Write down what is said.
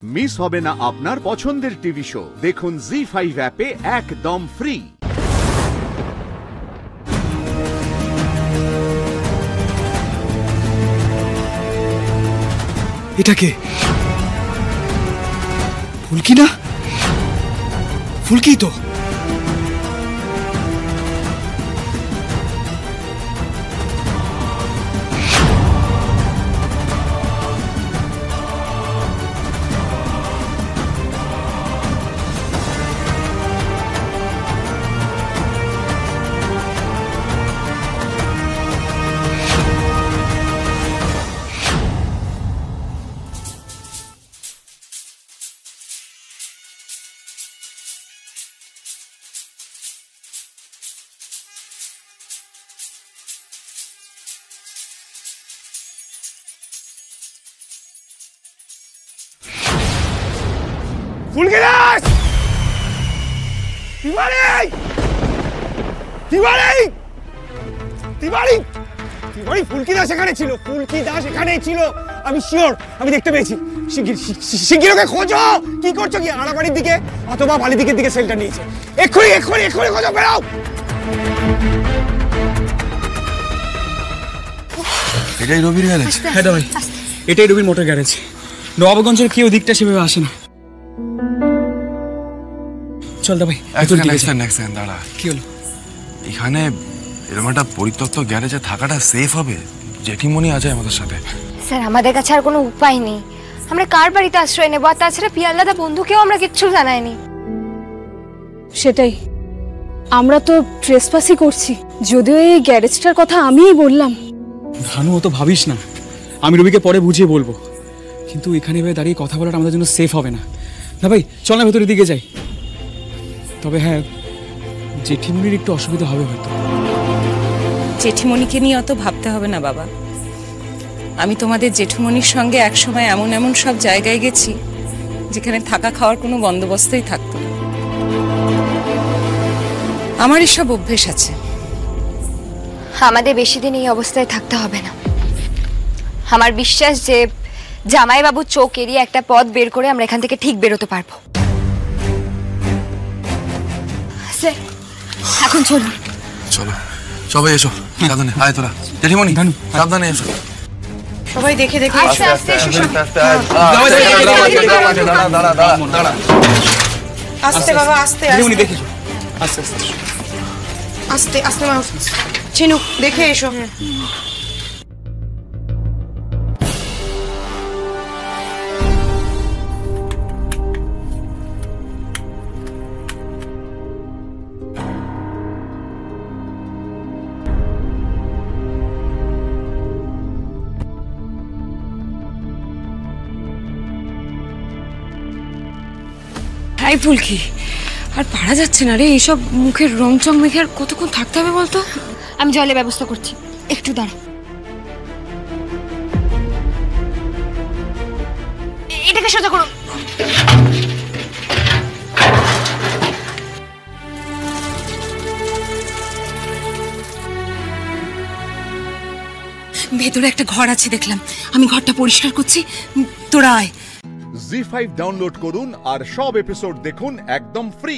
Miss হবে না আপনার পছন্দের টিভি শো। দেখুন জি5 অ্যাপে একদম ফ্রি। এটা কে? ফুলকি না? ফুলকি তো। ফুলকি দাস! তিওয়ারি! তিওয়ারি! তিওয়ারি! তিওয়ারি, ফুলকি দাস এখানে ছিল। ফুলকি দাস এখানেই ছিল, আমি শিওর। আমি দেখতে পেয়েছি। শিগগির ওকে খোঁজো। কি করছো কি? আড়াবাড়ির দিকে অথবা বালিদিকের দিকে সেলটা নিয়েছে। এক্ষুনি এক্ষুনি এক্ষুনি খোঁজো, বেরাও। এটাই রবির গ্যারেজ? হ্যাঁ ভাই, এটাই রবির মোটর গ্যারেজ। নবাবগঞ্জের কেউ দিকটা সেভাবে আসে না। চল দা ভাই, দাঁড়া। কি হলো? এখানে এরকম একটা পরিত্যক্ত গ্যারেজে থাকাটা সেফ হবে? জেঠিমণি আছে আমাদের সাথে। স্যার, আমাদের কাছে আর কোনো উপায় নেই। আমরা কার বাড়িতে আশ্রয় নেব? আর তাছাড়া পিয়াল্লাদা বন্ধুকেও আমরা কিচ্ছু জানাইনি। সেটাই, আমরা তো ট্রেসপাসই করছি। যদিও এই গ্যারেজটার কথা আমিই বললাম। ভানু, ও তো ভাবিস না, আমি রবিকে পরে বুঝিয়ে বলবো। কিন্তু এখানে ভাই দাঁড়িয়ে কথা বলাটা আমাদের জন্য সেফ হবে না। না ভাই, চল না ভেতরের দিকে যাই। তবে হ্যাঁ, জেঠিমণির একটু অসুবিধা হবে হয়তো। জেঠিমণিকে নিয়ে অত ভাবতে হবে না বাবা। আমি তোমাদের জেঠুমণির সঙ্গে একসময় এমন এমন সব জায়গায় গেছি যেখানে থাকা খাওয়ার কোনো বন্দোবস্তই থাকতো না। আমার এসব অভ্যেস আছে। আমাদের বেশি দিন এই অবস্থায় থাকতে হবে না। আমার বিশ্বাস যে জামাইবাবু চোখ এড়িয়ে একটা পথ বের করে আমরা এখান থেকে ঠিক বেরোতে পারবো। স্যার, এখন চলুন। চলো সবাই এসো। সাবধানে আয় তোরা। জেঠিমণি সাবধানে এসো। সবাই দেখে দেখে আস্তে আস্তে এসো। আস্তে বাবা, আস্তে জেঠিমণি দেখে এসো। আস্তে আস্তে আস্তে আস্তে চিনু, দেখে এসো। হাই ফুলকি, আর পারা যাচ্ছে না রে। এইসব মুখের রং চং মেখে আর কতক্ষণ থাকতে হবে বলতো? আমি জলের ব্যবস্থা করছি, একটু দাঁড়া। এটাকে সোজা করো। ভেতরে একটা ঘর আছে দেখলাম, আমি ঘরটা পরিষ্কার করছি, তোরা আয়। জি5 ডাউনলোড করুন আর সব এপিসোড দেখুন একদম ফ্রি।